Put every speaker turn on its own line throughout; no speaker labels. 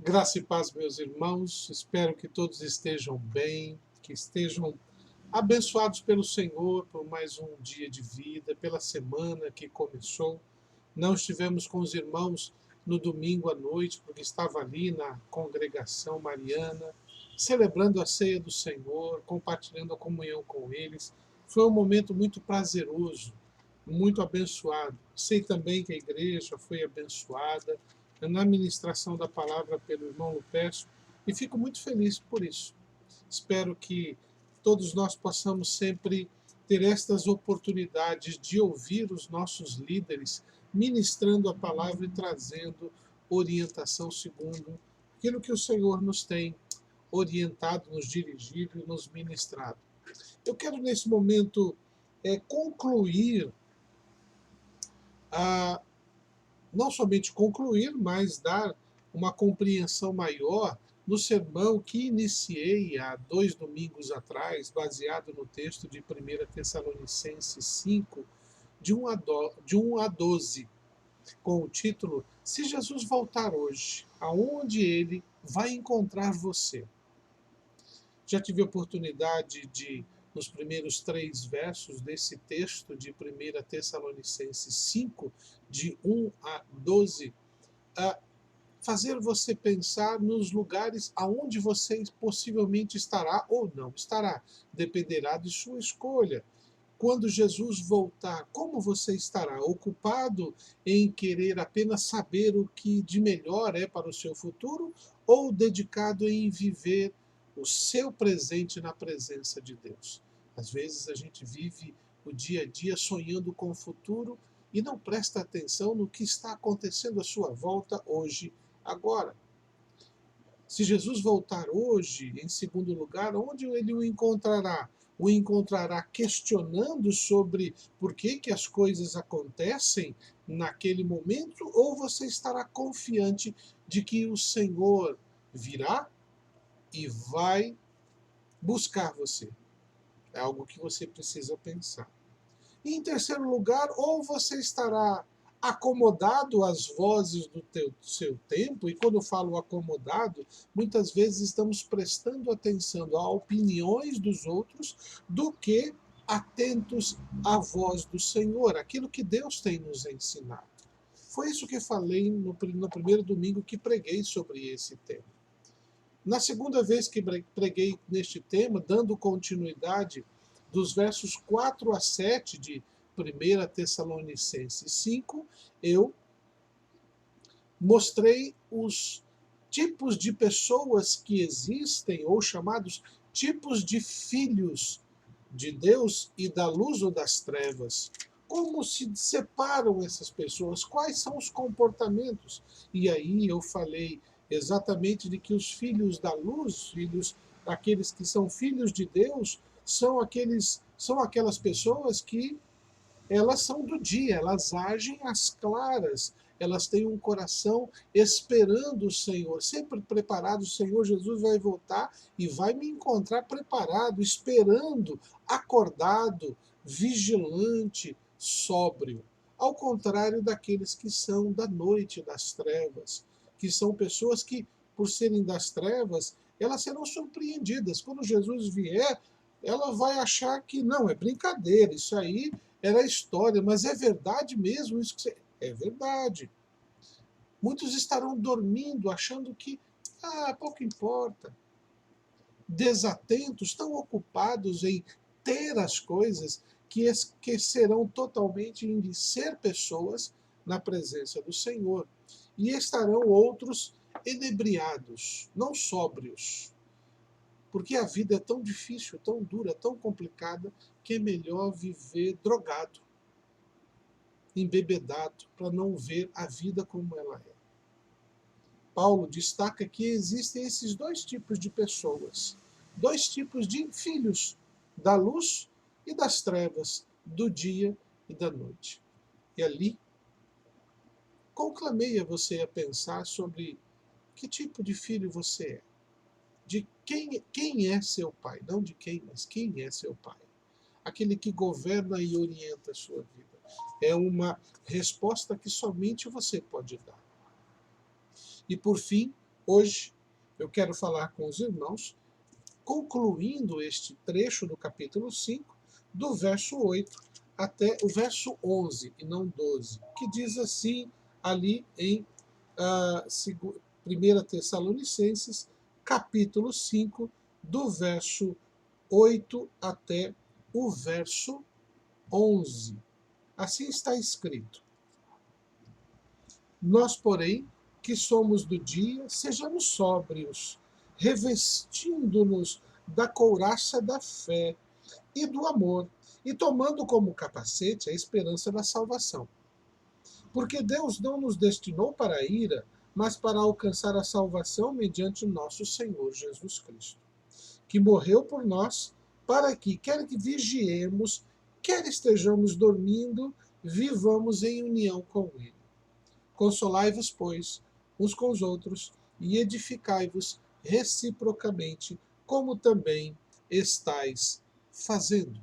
Graça e paz, meus irmãos. Espero que todos estejam bem, que estejam abençoados pelo Senhor por mais um dia de vida, pela semana que começou. Não estivemos com os irmãos no domingo à noite, porque estava ali na congregação mariana, celebrando a ceia do Senhor, compartilhando a comunhão com eles. Foi um momento muito prazeroso, muito abençoado. Sei também que a igreja foi abençoada na ministração da palavra pelo irmão Lupércio e fico muito feliz por isso. Espero que todos nós possamos sempre ter estas oportunidades de ouvir os nossos líderes ministrando a palavra e trazendo orientação segundo aquilo que o Senhor nos tem orientado, nos dirigido e nos ministrado. Eu quero nesse momento concluir a não somente concluir, mas dar uma compreensão maior no sermão que iniciei há 2 domingos atrás, baseado no texto de 1 Tessalonicenses 5, de 1 a 12, com o título Se Jesus voltar hoje, aonde ele vai encontrar você? Já tive a oportunidade de, nos primeiros 3 versos desse texto de 1 Tessalonicenses 5, de 1 a 12, a fazer você pensar nos lugares aonde você possivelmente estará ou não estará. Dependerá de sua escolha. Quando Jesus voltar, como você estará? Ocupado em querer apenas saber o que de melhor é para o seu futuro ou dedicado em viver o seu presente na presença de Deus? Às vezes a gente vive o dia a dia sonhando com o futuro e não presta atenção no que está acontecendo à sua volta hoje, agora. Se Jesus voltar hoje, em segundo lugar, onde ele o encontrará? O encontrará questionando sobre por que as coisas acontecem naquele momento, ou você estará confiante de que o Senhor virá e vai buscar você? É algo que você precisa pensar. E em terceiro lugar, ou você estará acomodado às vozes do seu tempo, e quando eu falo acomodado, muitas vezes estamos prestando atenção a opiniões dos outros do que atentos à voz do Senhor, aquilo que Deus tem nos ensinado. Foi isso que falei no primeiro domingo que preguei sobre esse tema. Na segunda vez que preguei neste tema, dando continuidade dos versos 4 a 7 de 1 Tessalonicenses 5, eu mostrei os tipos de pessoas que existem, ou chamados tipos de filhos de Deus e da luz ou das trevas. Como se separam essas pessoas? Quais são os comportamentos? E aí eu falei exatamente de que os filhos da luz, filhos aqueles que são filhos de Deus, são aquelas pessoas que elas são do dia, elas agem às claras, elas têm um coração esperando o Senhor, sempre preparado. O Senhor Jesus vai voltar e vai me encontrar preparado, esperando, acordado, vigilante, sóbrio. Ao contrário daqueles que são da noite, das trevas, que são pessoas que, por serem das trevas, elas serão surpreendidas. Quando Jesus vier, ela vai achar que não, é brincadeira, isso aí era história, mas é verdade mesmo isso que você... É verdade. Muitos estarão dormindo, achando que, pouco importa. Desatentos, tão ocupados em ter as coisas, que esquecerão totalmente de ser pessoas na presença do Senhor. E estarão outros enebriados, não sóbrios. Porque a vida é tão difícil, tão dura, tão complicada, que é melhor viver drogado, embebedado, para não ver a vida como ela é. Paulo destaca que existem esses 2 tipos de pessoas, 2 tipos de filhos, da luz e das trevas, do dia e da noite. E ali, conclamei a você a pensar sobre que tipo de filho você é, de quem é seu pai, não de quem, mas quem é seu pai. Aquele que governa e orienta a sua vida. É uma resposta que somente você pode dar. E por fim, Hoje eu quero falar com os irmãos, concluindo este trecho do capítulo 5, do verso 8 até o verso 11, e não 12, que diz assim ali em 1 Tessalonicenses, capítulo 5, do verso 8 até o verso 11. Assim está escrito: Nós, porém, que somos do dia, sejamos sóbrios, revestindo-nos da couraça da fé e do amor, e tomando como capacete a esperança da salvação. Porque Deus não nos destinou para a ira, mas para alcançar a salvação mediante nosso Senhor Jesus Cristo, que morreu por nós, para que vigiemos, quer estejamos dormindo, vivamos em união com Ele. Consolai-vos, pois, uns com os outros, e edificai-vos reciprocamente, como também estáis fazendo.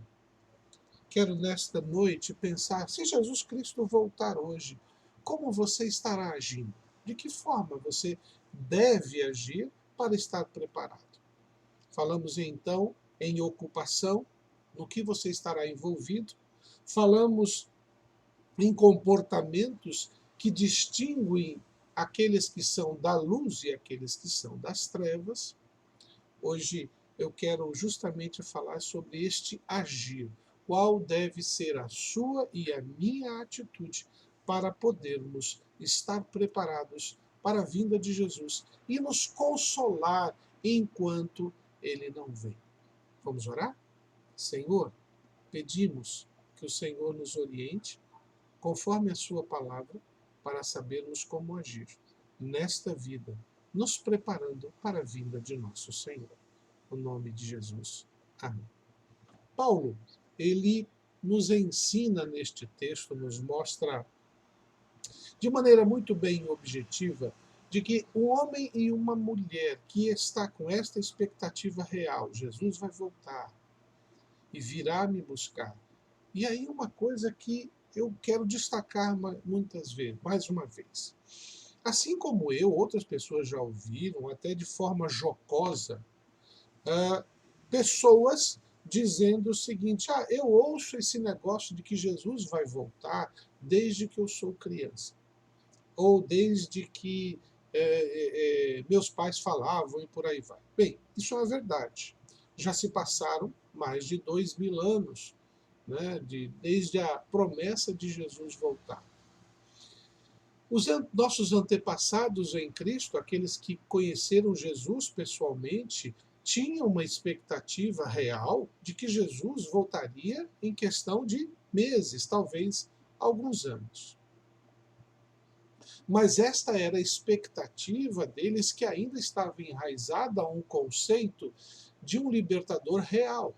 Quero nesta noite pensar, se Jesus Cristo voltar hoje, como você estará agindo? De que forma você deve agir para estar preparado? Falamos então em ocupação, no que você estará envolvido. Falamos em comportamentos que distinguem aqueles que são da luz e aqueles que são das trevas. Hoje eu quero justamente falar sobre este agir. Qual deve ser a sua e a minha atitude para podermos estar preparados para a vinda de Jesus e nos consolar enquanto ele não vem. Vamos orar? Senhor, pedimos que o Senhor nos oriente conforme a sua palavra, para sabermos como agir nesta vida, nos preparando para a vinda de nosso Senhor. No nome de Jesus. Amém. Paulo, ele nos ensina neste texto, nos mostra de maneira muito bem objetiva, de que um homem e uma mulher que está com esta expectativa real, Jesus vai voltar e virá me buscar. E aí uma coisa que eu quero destacar muitas vezes, mais uma vez. Assim como eu, outras pessoas já ouviram, até de forma jocosa, pessoas dizendo o seguinte: eu ouço esse negócio de que Jesus vai voltar desde que eu sou criança, ou desde que meus pais falavam e por aí vai. Bem, isso é verdade. Já se passaram mais de 2000 anos, né, desde a promessa de Jesus voltar. Os nossos antepassados em Cristo, aqueles que conheceram Jesus pessoalmente, tinham uma expectativa real de que Jesus voltaria em questão de meses, talvez alguns anos. Mas esta era a expectativa deles, que ainda estava enraizada a um conceito de um libertador real.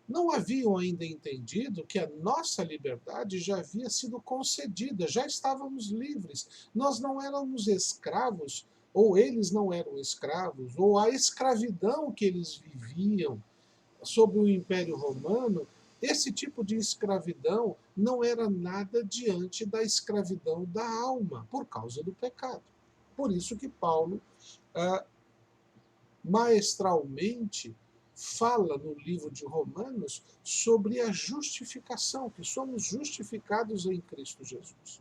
Não haviam ainda entendido que a nossa liberdade já havia sido concedida, já estávamos livres. Nós não éramos escravos, ou eles não eram escravos, ou a escravidão que eles viviam sob o Império Romano, esse tipo de escravidão não era nada diante da escravidão da alma, por causa do pecado. Por isso que Paulo, maestralmente, fala no livro de Romanos sobre a justificação, que somos justificados em Cristo Jesus.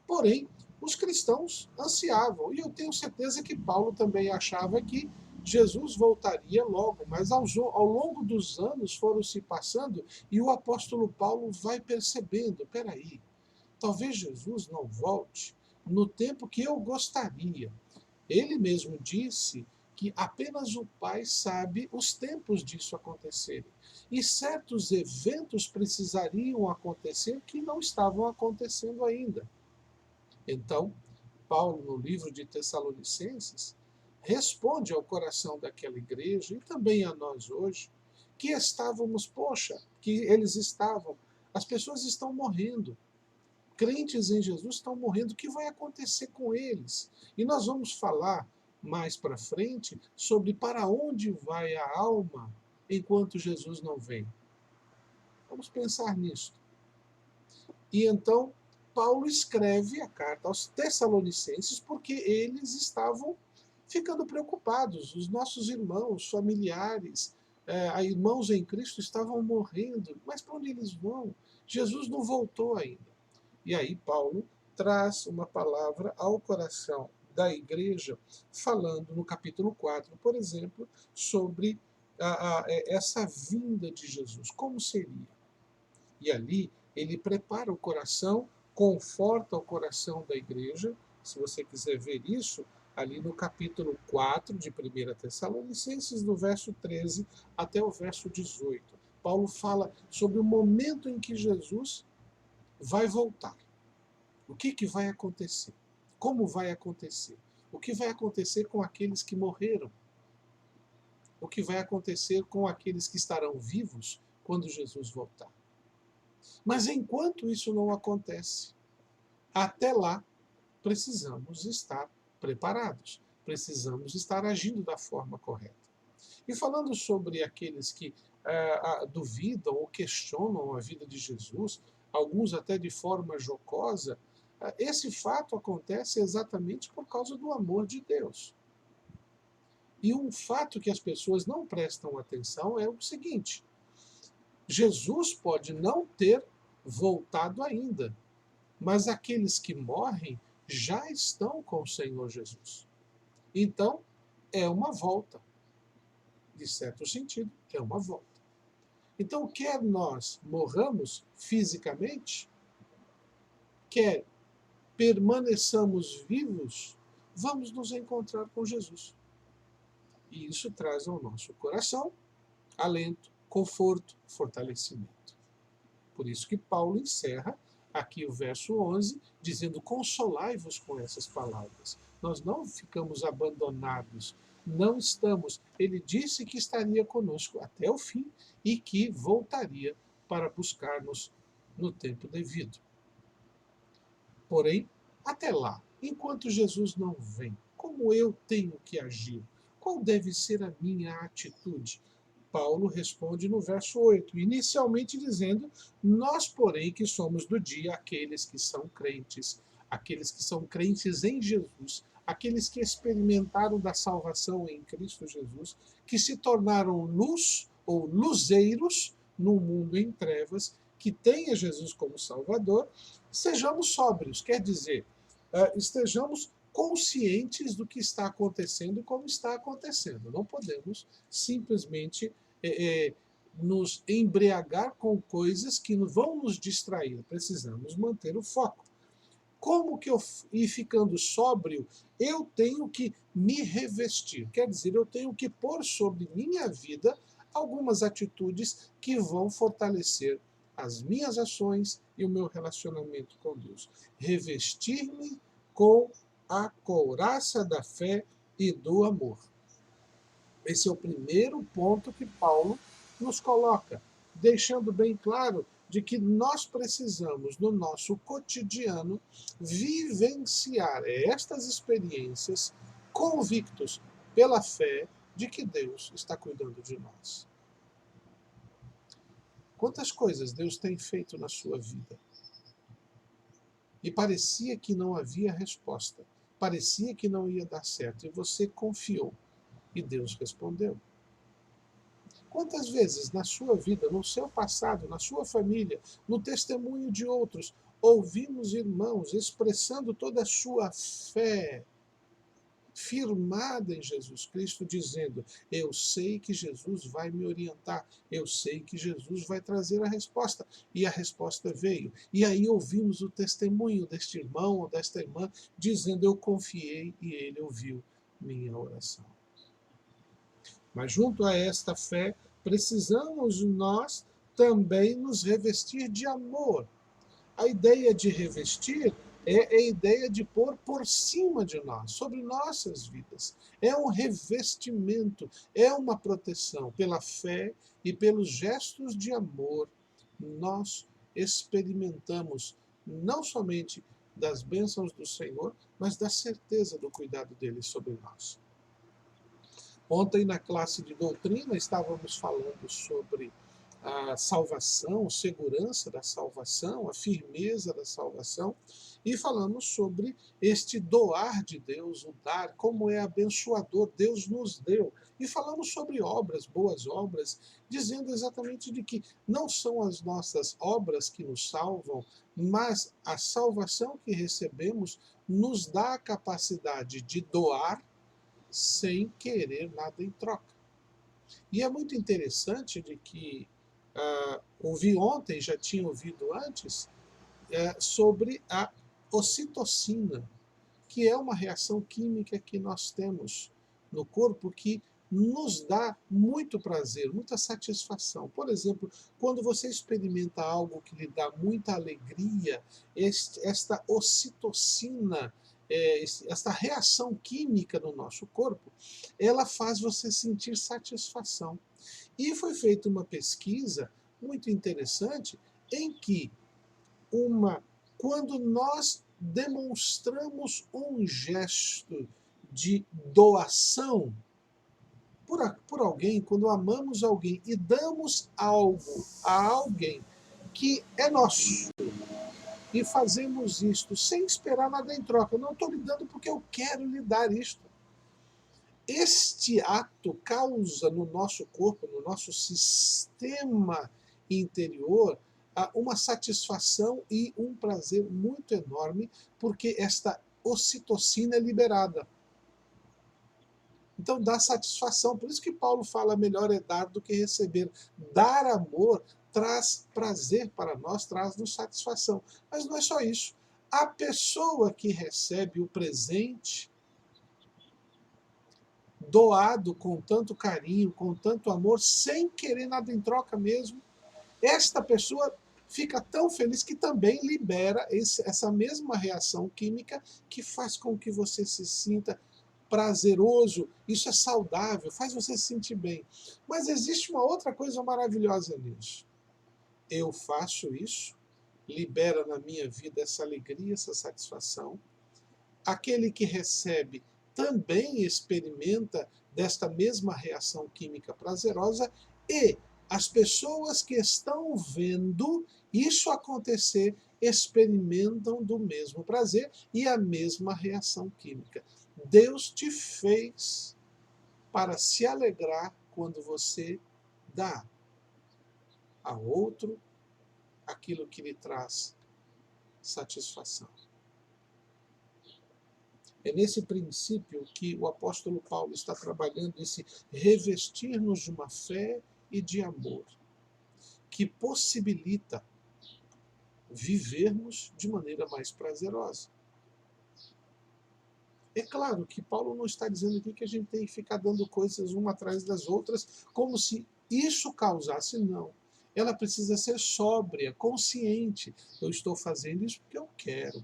Porém, os cristãos ansiavam, e eu tenho certeza que Paulo também achava que Jesus voltaria logo, mas ao longo dos anos foram se passando e o apóstolo Paulo vai percebendo, peraí, talvez Jesus não volte no tempo que eu gostaria. Ele mesmo disse que apenas o Pai sabe os tempos disso acontecerem. E certos eventos precisariam acontecer que não estavam acontecendo ainda. Então, Paulo, no livro de Tessalonicenses, responde ao coração daquela igreja e também a nós hoje, que estávamos, que eles estavam, as pessoas estão morrendo. Crentes em Jesus estão morrendo. O que vai acontecer com eles? E nós vamos falar mais para frente sobre para onde vai a alma enquanto Jesus não vem. Vamos pensar nisso. E então, Paulo escreve a carta aos Tessalonicenses porque eles estavam ficando preocupados. Os nossos irmãos, familiares, irmãos em Cristo estavam morrendo. Mas para onde eles vão? Jesus não voltou ainda. E aí Paulo traz uma palavra ao coração da igreja, falando no capítulo 4, por exemplo, sobre essa vinda de Jesus. Como seria? E ali ele prepara o coração, conforta o coração da igreja. Se você quiser ver isso, ali no capítulo 4 de 1 Tessalonicenses, do verso 13 até o verso 18. Paulo fala sobre o momento em que Jesus vai voltar. O que vai acontecer? Como vai acontecer? O que vai acontecer com aqueles que morreram? O que vai acontecer com aqueles que estarão vivos quando Jesus voltar? Mas enquanto isso não acontece, até lá, precisamos estar preparados, precisamos estar agindo da forma correta. E falando sobre aqueles que duvidam ou questionam a vida de Jesus, alguns até de forma jocosa, esse fato acontece exatamente por causa do amor de Deus. E um fato que as pessoas não prestam atenção é o seguinte: Jesus pode não ter voltado ainda, mas aqueles que morrem já estão com o Senhor Jesus. Então, é uma volta. De certo sentido, é uma volta. Então, quer nós morramos fisicamente, quer permaneçamos vivos, vamos nos encontrar com Jesus. E isso traz ao nosso coração alento, conforto, fortalecimento. Por isso que Paulo encerra aqui o verso 11, dizendo: consolai-vos com essas palavras. Nós não ficamos abandonados, não estamos. Ele disse que estaria conosco até o fim e que voltaria para buscar-nos no tempo devido. Porém, até lá, enquanto Jesus não vem, como eu tenho que agir? Qual deve ser a minha atitude? Paulo responde no verso 8, inicialmente dizendo: nós, porém, que somos do dia, aqueles que são crentes em Jesus, aqueles que experimentaram da salvação em Cristo Jesus, que se tornaram luz ou luzeiros num mundo em trevas, que tenha Jesus como Salvador, sejamos sóbrios, quer dizer, estejamos conscientes do que está acontecendo e como está acontecendo. Não podemos simplesmente nos embriagar com coisas que vão nos distrair. Precisamos manter o foco. Como que e ficando sóbrio, eu tenho que me revestir? Quer dizer, eu tenho que pôr sobre minha vida algumas atitudes que vão fortalecer as minhas ações e o meu relacionamento com Deus. Revestir-me com a couraça da fé e do amor. Esse é o primeiro ponto que Paulo nos coloca, deixando bem claro de que nós precisamos, no nosso cotidiano, vivenciar estas experiências convictos pela fé de que Deus está cuidando de nós. Quantas coisas Deus tem feito na sua vida? E parecia que não havia resposta, parecia que não ia dar certo, e você confiou, e Deus respondeu. Quantas vezes na sua vida, no seu passado, na sua família, no testemunho de outros, ouvimos irmãos expressando toda a sua fé firmada em Jesus Cristo, dizendo: eu sei que Jesus vai me orientar, eu sei que Jesus vai trazer a resposta. E a resposta veio. E aí ouvimos o testemunho deste irmão ou desta irmã, dizendo: eu confiei e ele ouviu minha oração. Mas junto a esta fé, precisamos nós também nos revestir de amor. A ideia de revestir é a ideia de pôr por cima de nós, sobre nossas vidas. É um revestimento, é uma proteção. Pela fé e pelos gestos de amor, nós experimentamos não somente das bênçãos do Senhor, mas da certeza do cuidado dele sobre nós. Ontem, na classe de doutrina, estávamos falando sobre a salvação, segurança da salvação, a firmeza da salvação, E falamos sobre este doar de Deus, o dar, como é abençoador, Deus nos deu. E falamos sobre obras, boas obras, dizendo exatamente de que não são as nossas obras que nos salvam, mas a salvação que recebemos nos dá a capacidade de doar sem querer nada em troca. E é muito interessante de que ouvi ontem, já tinha ouvido antes, sobre a ocitocina, que é uma reação química que nós temos no corpo que nos dá muito prazer, muita satisfação. Por exemplo, quando você experimenta algo que lhe dá muita alegria, esta ocitocina, esta reação química no nosso corpo, ela faz você sentir satisfação. E foi feita uma pesquisa muito interessante em que quando nós demonstramos um gesto de doação por alguém, quando amamos alguém e damos algo a alguém que é nosso, e fazemos isto sem esperar nada em troca, eu não estou lhe dando porque eu quero lhe dar isto. Este ato causa no nosso corpo, no nosso sistema interior, uma satisfação e um prazer muito enorme, porque esta ocitocina é liberada. Então dá satisfação. Por isso que Paulo fala: melhor é dar do que receber. Dar amor traz prazer para nós, traz-nos satisfação. Mas não é só isso. A pessoa que recebe o presente doado com tanto carinho, com tanto amor, sem querer nada em troca mesmo, esta pessoa fica tão feliz que também libera essa mesma reação química que faz com que você se sinta prazeroso. Isso é saudável, faz você se sentir bem. Mas existe uma outra coisa maravilhosa nisso. Eu faço isso, libera na minha vida essa alegria, essa satisfação. Aquele que recebe também experimenta desta mesma reação química prazerosa, e as pessoas que estão vendo isso acontecer experimentam do mesmo prazer e a mesma reação química. Deus te fez para se alegrar quando você dá a outro aquilo que lhe traz satisfação. É nesse princípio que o apóstolo Paulo está trabalhando, esse revestir-nos de uma fé e de amor, que possibilita vivermos de maneira mais prazerosa. É claro que Paulo não está dizendo aqui que a gente tem que ficar dando coisas uma atrás das outras, como se isso causasse, não. Ela precisa ser sóbria, consciente. Eu estou fazendo isso porque eu quero.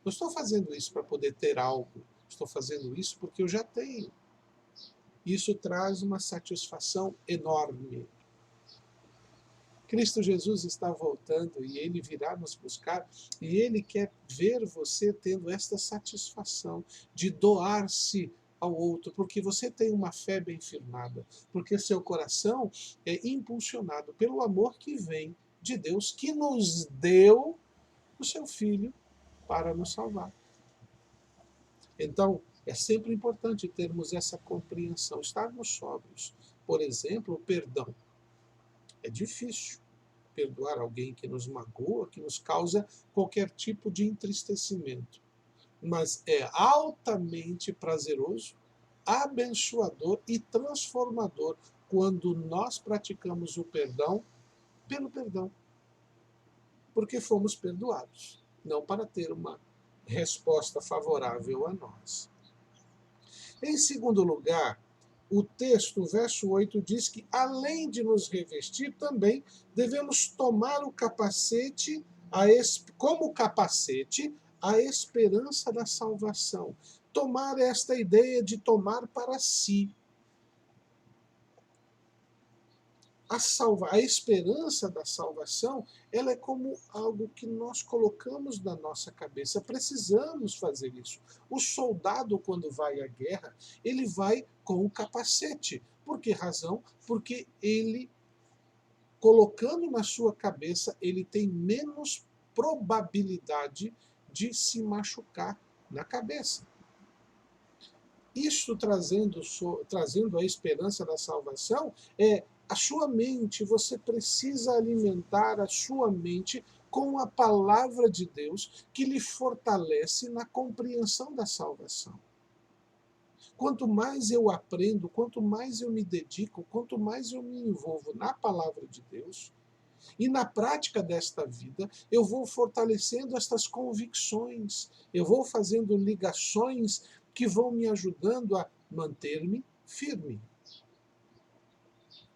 Não estou fazendo isso para poder ter algo. Estou fazendo isso porque eu já tenho. Isso traz uma satisfação enorme. Cristo Jesus está voltando e Ele virá nos buscar, e Ele quer ver você tendo esta satisfação de doar-se ao outro, porque você tem uma fé bem firmada, porque seu coração é impulsionado pelo amor que vem de Deus, que nos deu o seu Filho para nos salvar. Então, é sempre importante termos essa compreensão, estarmos sóbrios. Por exemplo, o perdão. É difícil perdoar alguém que nos magoa, que nos causa qualquer tipo de entristecimento. Mas é altamente prazeroso, abençoador e transformador quando nós praticamos o perdão pelo perdão. Porque fomos perdoados, não para ter uma resposta favorável a nós. Em segundo lugar, o texto, verso 8, diz que, além de nos revestir, também devemos tomar o capacete, como capacete, a esperança da salvação. Tomar esta ideia de tomar para si. A esperança da salvação, ela é como algo que nós colocamos na nossa cabeça. Precisamos fazer isso. O soldado, quando vai à guerra, ele vai com o capacete. Por que razão? Porque ele, colocando na sua cabeça, ele tem menos probabilidade de se machucar na cabeça. Isso trazendo a esperança da salvação, a sua mente, você precisa alimentar a sua mente com a palavra de Deus que lhe fortalece na compreensão da salvação. Quanto mais eu aprendo, quanto mais eu me dedico, quanto mais eu me envolvo na palavra de Deus, e na prática desta vida, eu vou fortalecendo estas convicções, eu vou fazendo ligações que vão me ajudando a manter-me firme.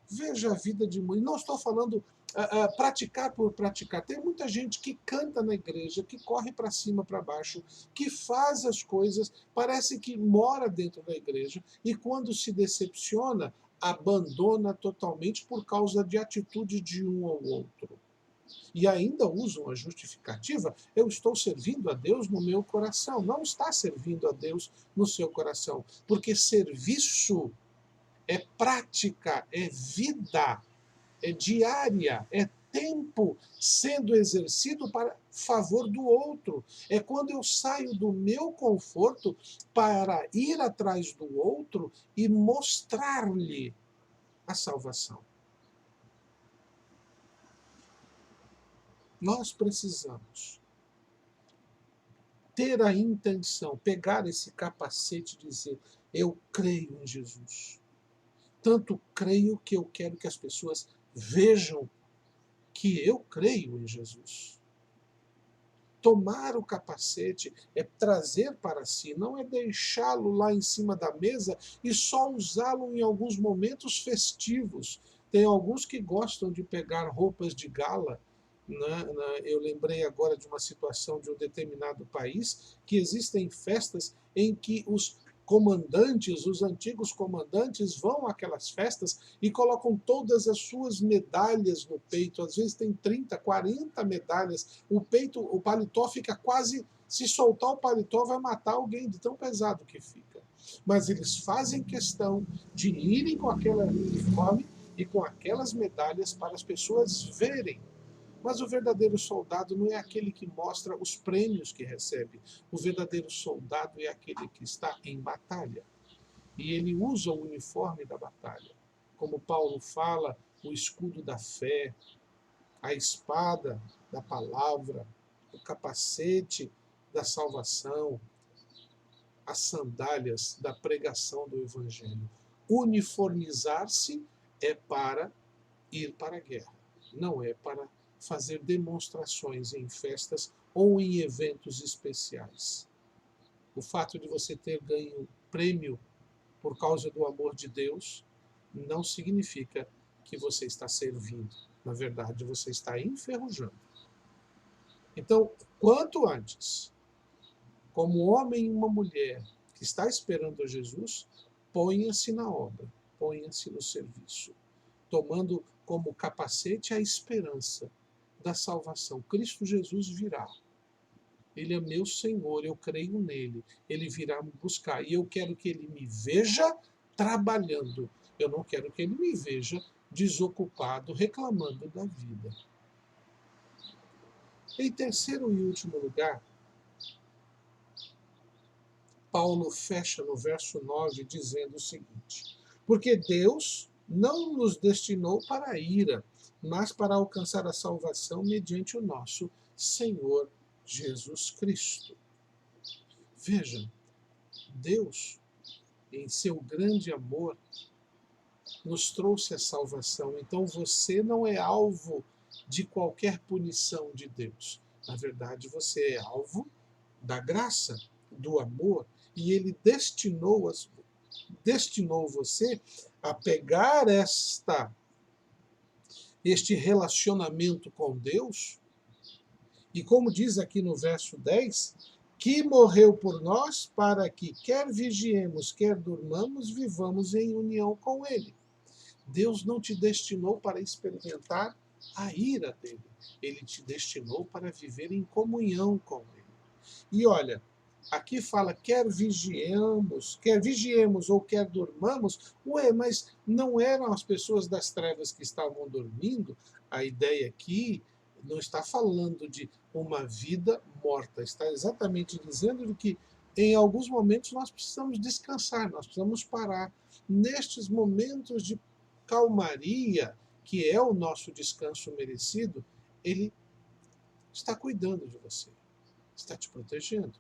Veja a vida de mãe. Não estou falando praticar por praticar. Tem muita gente que canta na igreja, que corre para cima, para baixo, que faz as coisas, parece que mora dentro da igreja, e quando se decepciona, abandona totalmente por causa de atitude de um ou outro. E ainda usam a justificativa: eu estou servindo a Deus no meu coração. Não está servindo a Deus no seu coração, porque serviço é prática, é vida, é diária, é tempo sendo exercido para favor do outro. É quando eu saio do meu conforto para ir atrás do outro e mostrar-lhe a salvação. Nós precisamos ter a intenção, pegar esse capacete e dizer: eu creio em Jesus. Tanto creio que eu quero que as pessoas vejam que eu creio em Jesus. Tomar o capacete é trazer para si, não é deixá-lo lá em cima da mesa e só usá-lo em alguns momentos festivos. Tem alguns que gostam de pegar roupas de gala. Eu lembrei agora de uma situação de um determinado país, que existem festas em que os comandantes, os antigos comandantes, vão àquelas festas e colocam todas as suas medalhas no peito. Às vezes tem 30, 40 medalhas. O paletó fica quase, se soltar o paletó vai matar alguém de tão pesado que fica. Mas eles fazem questão de irem com aquele uniforme e com aquelas medalhas para as pessoas verem. Mas o verdadeiro soldado não é aquele que mostra os prêmios que recebe. O verdadeiro soldado é aquele que está em batalha. E ele usa o uniforme da batalha. Como Paulo fala, o escudo da fé, a espada da palavra, o capacete da salvação, as sandálias da pregação do evangelho. Uniformizar-se é para ir para a guerra, não é para fazer demonstrações em festas ou em eventos especiais. O fato de você ter ganho prêmio por causa do amor de Deus não significa que você está servindo. Na verdade, você está enferrujando. Então, quanto antes, como homem e uma mulher que está esperando a Jesus, ponha-se na obra, ponha-se no serviço, tomando como capacete a esperança da salvação. Cristo Jesus virá. Ele é meu Senhor, eu creio nele. Ele virá me buscar. E eu quero que ele me veja trabalhando. Eu não quero que ele me veja desocupado, reclamando da vida. Em terceiro e último lugar, Paulo fecha no verso 9 dizendo o seguinte: porque Deus não nos destinou para a ira, mas para alcançar a salvação mediante o nosso Senhor Jesus Cristo. Veja, Deus, em seu grande amor, nos trouxe a salvação. Então você não é alvo de qualquer punição de Deus. Na verdade, você é alvo da graça, do amor, e Ele destinou você a pegar este relacionamento com Deus, e como diz aqui no verso 10, que morreu por nós para que, quer vigiemos, quer durmamos, vivamos em união com Ele. Deus não te destinou para experimentar a ira dele. Ele te destinou para viver em comunhão com Ele. E olha, aqui fala quer vigiemos ou quer durmamos. Ué, mas não eram as pessoas das trevas que estavam dormindo? A ideia aqui Não está falando de uma vida morta, está exatamente dizendo de que em alguns momentos nós precisamos descansar, nós precisamos parar. Nestes momentos de calmaria, que é o nosso descanso merecido, ele está cuidando de você, está te protegendo.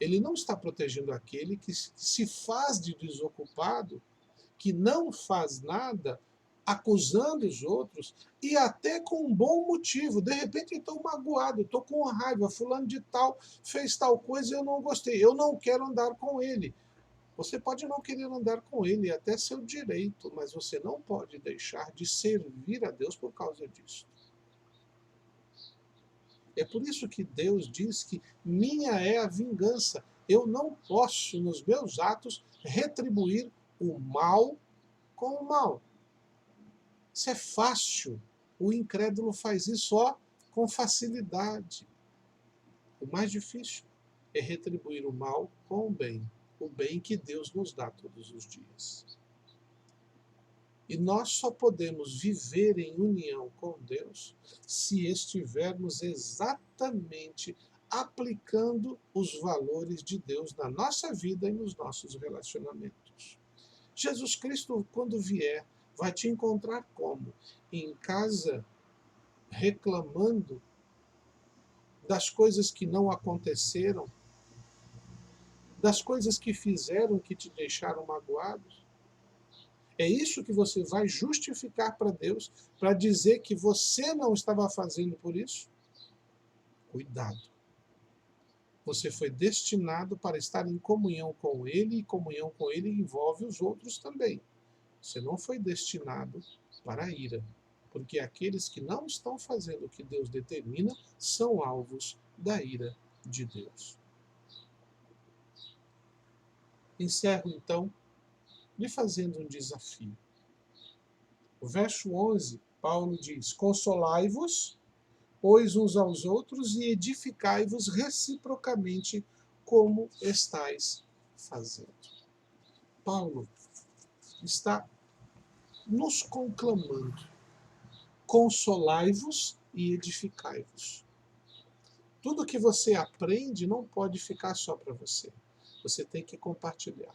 Ele não está protegendo aquele que se faz de desocupado, que não faz nada, acusando os outros, e até com um bom motivo. De repente, estou magoado, estou com raiva, fulano de tal fez tal coisa e eu não gostei, eu não quero andar com ele. Você pode não querer andar com ele, é até seu direito, mas você não pode deixar de servir a Deus por causa disso. É por isso que Deus diz que minha é a vingança. Eu não posso, nos meus atos, retribuir o mal com o mal. Isso é fácil. O incrédulo faz isso com facilidade. O mais difícil é retribuir o mal com o bem que Deus nos dá todos os dias. E nós só podemos viver em união com Deus se estivermos exatamente aplicando os valores de Deus na nossa vida e nos nossos relacionamentos. Jesus Cristo, quando vier, vai te encontrar como? Em casa, reclamando das coisas que não aconteceram, das coisas que fizeram que te deixaram magoados? É isso que você vai justificar para Deus, para dizer que você não estava fazendo por isso? Cuidado. Você foi destinado para estar em comunhão com Ele, e comunhão com Ele envolve os outros também. Você não foi destinado para a ira, porque aqueles que não estão fazendo o que Deus determina são alvos da ira de Deus. Encerro então lhe fazendo um desafio. O verso 11, Paulo diz: consolai-vos, pois uns aos outros, e edificai-vos reciprocamente, como estáis fazendo. Paulo está nos conclamando: consolai-vos e edificai-vos. Tudo que você aprende não pode ficar só para você. Você tem que compartilhar.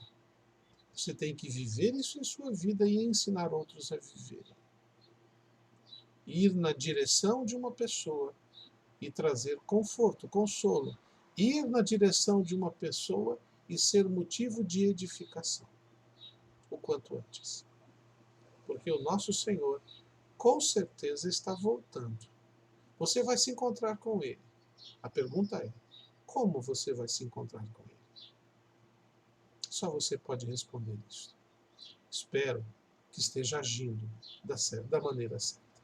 Você tem que viver isso em sua vida e ensinar outros a viver. Ir na direção de uma pessoa e trazer conforto, consolo. Ir na direção de uma pessoa e ser motivo de edificação. O quanto antes. Porque o nosso Senhor, com certeza, está voltando. Você vai se encontrar com Ele. A pergunta é: como você vai se encontrar com Ele? Só você pode responder isso. Espero que esteja agindo da maneira certa.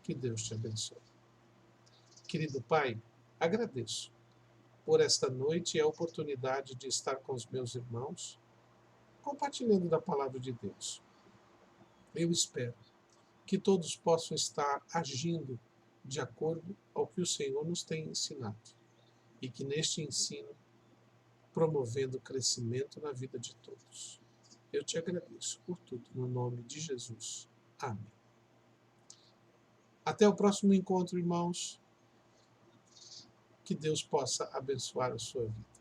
Que Deus te abençoe. Querido Pai, agradeço por esta noite e a oportunidade de estar com os meus irmãos, compartilhando da palavra de Deus. Eu espero que todos possam estar agindo de acordo ao que o Senhor nos tem ensinado e que neste ensino promovendo crescimento na vida de todos. Eu te agradeço por tudo, no nome de Jesus. Amém. Até o próximo encontro, irmãos. Que Deus possa abençoar a sua vida.